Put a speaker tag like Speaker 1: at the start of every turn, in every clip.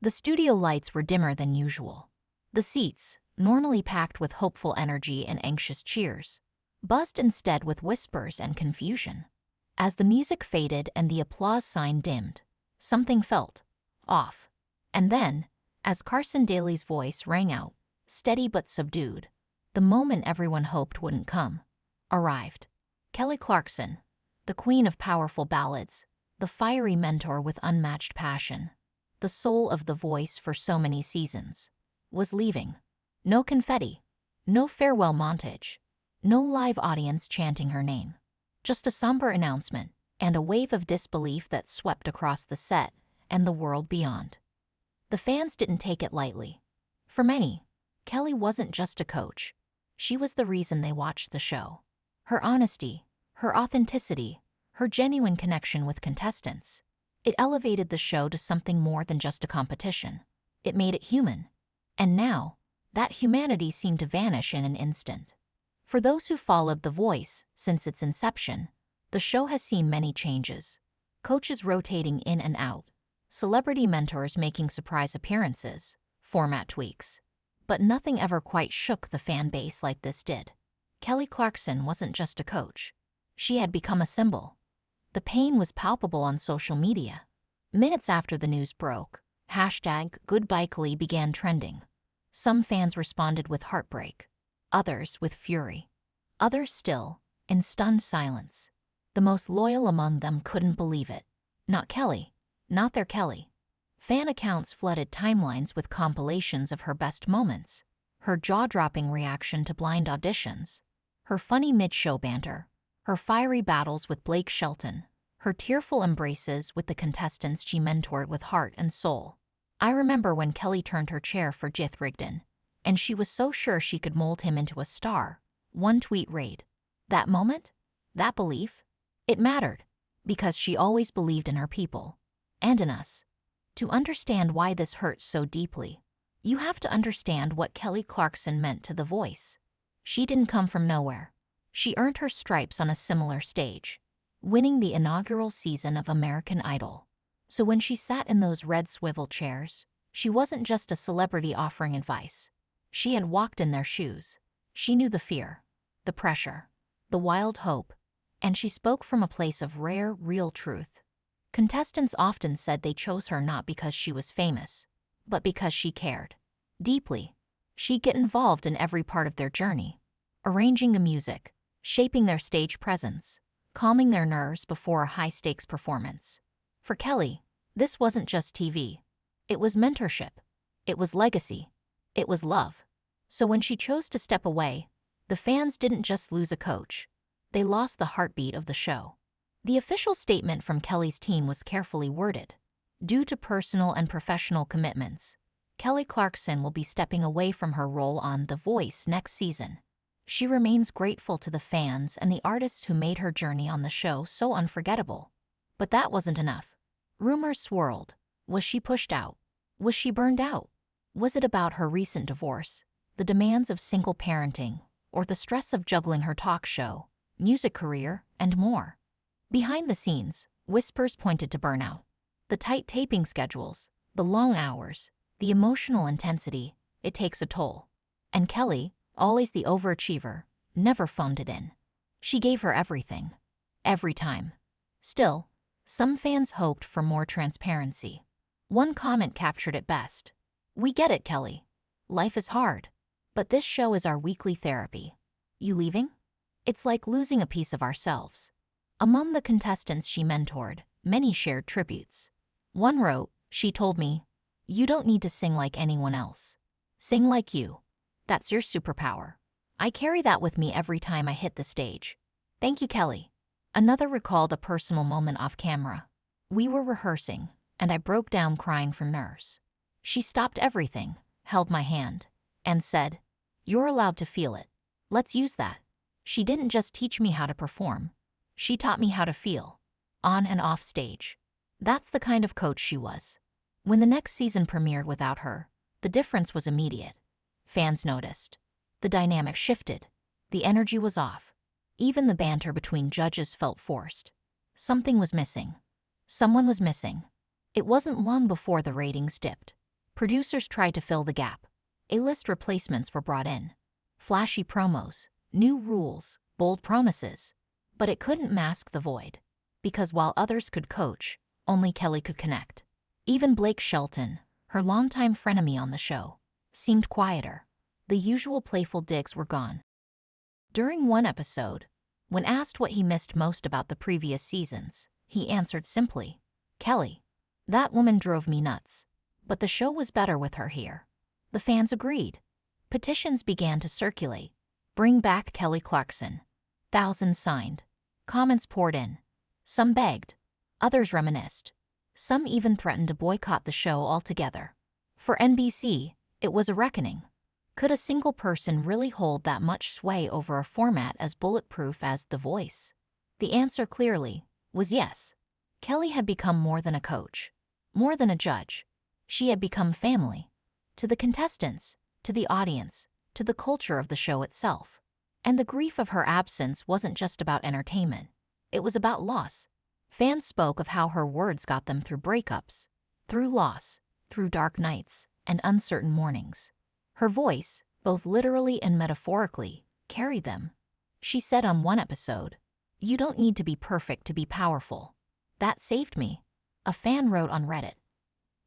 Speaker 1: The studio lights were dimmer than usual. The seats, normally packed with hopeful energy and anxious cheers, buzzed instead with whispers and confusion. As the music faded and the applause sign dimmed, something felt off. And then, as Carson Daly's voice rang out, steady but subdued, the moment everyone hoped wouldn't come arrived. Kelly Clarkson, the queen of powerful ballads, the fiery mentor with unmatched passion, the soul of The Voice for so many seasons, was leaving. No confetti, no farewell montage, no live audience chanting her name. Just a somber announcement and a wave of disbelief that swept across the set and the world beyond. The fans didn't take it lightly. For many, Kelly wasn't just a coach. She was the reason they watched the show. Her honesty, her authenticity, her genuine connection with contestants. It elevated the show to something more than just a competition. It made it human. And now, that humanity seemed to vanish in an instant. For those who followed The Voice since its inception, the show has seen many changes. Coaches rotating in and out, celebrity mentors making surprise appearances, format tweaks. But nothing ever quite shook the fan base like this did. Kelly Clarkson wasn't just a coach. She had become a symbol. The pain was palpable on social media. Minutes after the news broke, #GoodbyeKelly began trending. Some fans responded with heartbreak, others with fury, others still in stunned silence. The most loyal among them couldn't believe it. Not Kelly, not their Kelly. Fan accounts flooded timelines with compilations of her best moments, her jaw-dropping reaction to blind auditions, her funny mid-show banter, her fiery battles with Blake Shelton, her tearful embraces with the contestants she mentored with heart and soul. I remember when Kelly turned her chair for Jith Rigdon, and she was so sure she could mold him into a star. One tweet read, "That moment, that belief, it mattered, because she always believed in her people, and in us." To understand why this hurts so deeply, you have to understand what Kelly Clarkson meant to The Voice. She didn't come from nowhere. She earned her stripes on a similar stage, winning the inaugural season of American Idol. So when she sat in those red swivel chairs, she wasn't just a celebrity offering advice. She had walked in their shoes. She knew the fear, the pressure, the wild hope, and she spoke from a place of rare, real truth. Contestants often said they chose her not because she was famous, but because she cared deeply. She'd get involved in every part of their journey, arranging the music, shaping their stage presence, calming their nerves before a high-stakes performance. For Kelly, this wasn't just TV. It was mentorship. It was legacy. It was love. So when she chose to step away, the fans didn't just lose a coach. They lost the heartbeat of the show. The official statement from Kelly's team was carefully worded. Due to personal and professional commitments, Kelly Clarkson will be stepping away from her role on The Voice next season. She remains grateful to the fans and the artists who made her journey on the show so unforgettable. But that wasn't enough. Rumors swirled. Was she pushed out? Was she burned out? Was it about her recent divorce, the demands of single parenting, or the stress of juggling her talk show, music career, and more? Behind the scenes, whispers pointed to burnout. The tight taping schedules, the long hours, the emotional intensity, it takes a toll. And Kelly, always the overachiever, never phoned it in. She gave her everything. Every time. Still, some fans hoped for more transparency. One comment captured it best. "We get it, Kelly. Life is hard. But this show is our weekly therapy. You leaving? It's like losing a piece of ourselves." Among the contestants she mentored, many shared tributes. One wrote, "She told me, you don't need to sing like anyone else. Sing like you. That's your superpower. I carry that with me every time I hit the stage. Thank you, Kelly." Another recalled a personal moment off camera. "We were rehearsing, and I broke down crying from nerves. She stopped everything, held my hand, and said, 'You're allowed to feel it. Let's use that.' She didn't just teach me how to perform. She taught me how to feel, on and off stage." That's the kind of coach she was. When the next season premiered without her, the difference was immediate. Fans noticed. The dynamic shifted. The energy was off. Even the banter between judges felt forced. Something was missing. Someone was missing. It wasn't long before the ratings dipped. Producers tried to fill the gap. A-list replacements were brought in. Flashy promos, new rules, bold promises. But it couldn't mask the void. Because while others could coach, only Kelly could connect. Even Blake Shelton, her longtime frenemy on the show, seemed quieter. The usual playful digs were gone. During one episode, when asked what he missed most about the previous seasons, he answered simply, "Kelly. That woman drove me nuts. But the show was better with her here." The fans agreed. Petitions began to circulate. "Bring back Kelly Clarkson." Thousands signed. Comments poured in. Some begged. Others reminisced. Some even threatened to boycott the show altogether. For NBC, it was a reckoning. Could a single person really hold that much sway over a format as bulletproof as The Voice? The answer clearly was yes. Kelly had become more than a coach, more than a judge. She had become family. To the contestants, to the audience, to the culture of the show itself. And the grief of her absence wasn't just about entertainment. It was about loss. Fans spoke of how her words got them through breakups, through loss, through dark nights, and uncertain mornings. Her voice, both literally and metaphorically, carried them. She said on one episode, "You don't need to be perfect to be powerful." That saved me, a fan wrote on Reddit.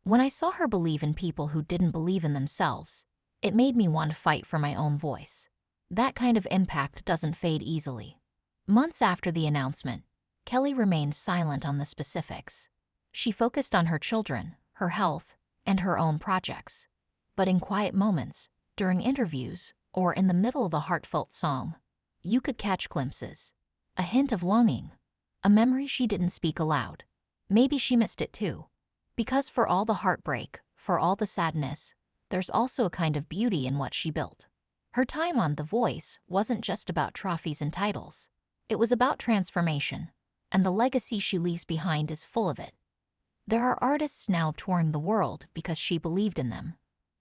Speaker 1: When I saw her believe in people who didn't believe in themselves, it made me want to fight for my own voice. That kind of impact doesn't fade easily. Months after the announcement, Kelly remained silent on the specifics. She focused on her children, her health, and her own projects. But in quiet moments, during interviews, or in the middle of a heartfelt song, you could catch glimpses. A hint of longing. A memory she didn't speak aloud. Maybe she missed it too. Because for all the heartbreak, for all the sadness, there's also a kind of beauty in what she built. Her time on The Voice wasn't just about trophies and titles. It was about transformation, and the legacy she leaves behind is full of it. There are artists now touring the world because she believed in them.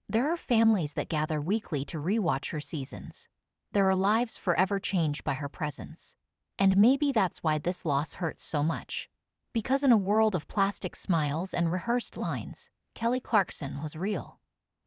Speaker 1: There are families that gather weekly to rewatch her seasons. There are lives forever changed by her presence. And maybe that's why this loss hurts so much. Because in a world of plastic smiles and rehearsed lines, Kelly Clarkson was real.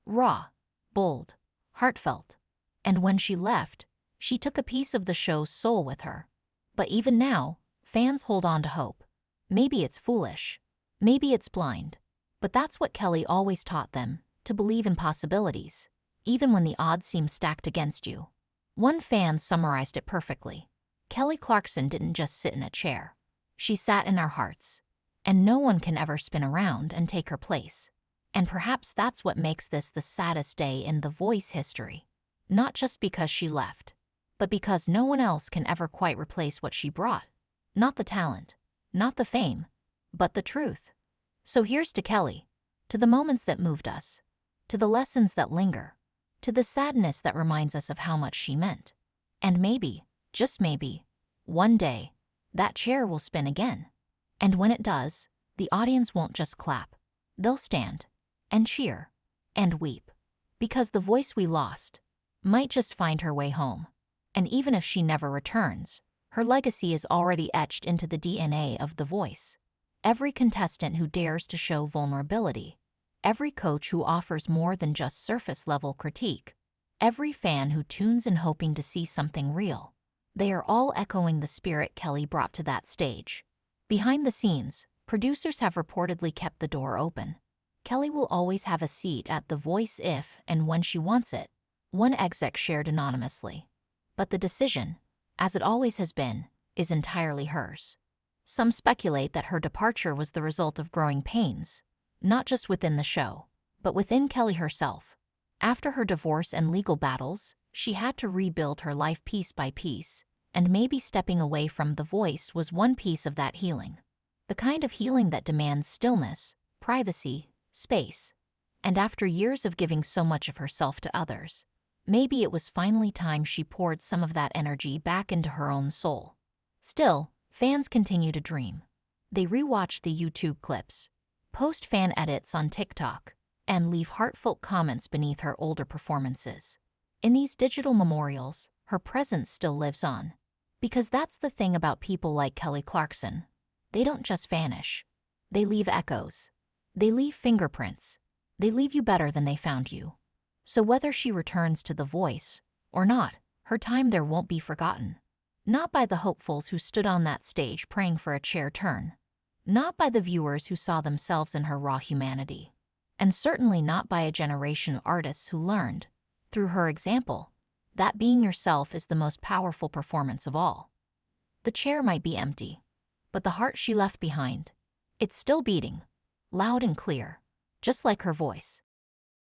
Speaker 1: Raw, bold, heartfelt. And when she left, she took a piece of the show's soul with her. But even now, fans hold on to hope. Maybe it's foolish. Maybe it's blind. But that's what Kelly always taught them, to believe in possibilities, even when the odds seem stacked against you. One fan summarized it perfectly. Kelly Clarkson didn't just sit in a chair. She sat in our hearts. And no one can ever spin around and take her place. And perhaps that's what makes this the saddest day in The Voice history. Not just because she left, but because no one else can ever quite replace what she brought. Not the talent, not the fame, but the truth. So here's to Kelly, to the moments that moved us, to the lessons that linger, to the sadness that reminds us of how much she meant. And maybe, just maybe, one day, that chair will spin again. And when it does, the audience won't just clap. They'll stand, and cheer, and weep. Because the voice we lost might just find her way home. And even if she never returns, her legacy is already etched into the DNA of The Voice. Every contestant who dares to show vulnerability, every coach who offers more than just surface-level critique, every fan who tunes in hoping to see something real, they are all echoing the spirit Kelly brought to that stage. Behind the scenes, producers have reportedly kept the door open. Kelly will always have a seat at The Voice if and when she wants it, one exec shared anonymously. But the decision, as it always has been, is entirely hers. Some speculate that her departure was the result of growing pains, not just within the show, but within Kelly herself. After her divorce and legal battles, she had to rebuild her life piece by piece, and maybe stepping away from The Voice was one piece of that healing. The kind of healing that demands stillness, privacy, space. And after years of giving so much of herself to others, maybe it was finally time she poured some of that energy back into her own soul. Still, fans continue to dream. They rewatch the YouTube clips, post fan edits on TikTok, and leave heartfelt comments beneath her older performances. In these digital memorials, her presence still lives on. Because that's the thing about people like Kelly Clarkson. They don't just vanish. They leave echoes. They leave fingerprints. they leave you better than they found you. So whether she returns to The Voice or not, her time there won't be forgotten. Not by the hopefuls who stood on that stage praying for a chair turn. Not by the viewers who saw themselves in her raw humanity. And certainly not by a generation of artists who learned, through her example, that being yourself is the most powerful performance of all. The chair might be empty, but the heart she left behind, it's still beating, loud and clear, just like her voice.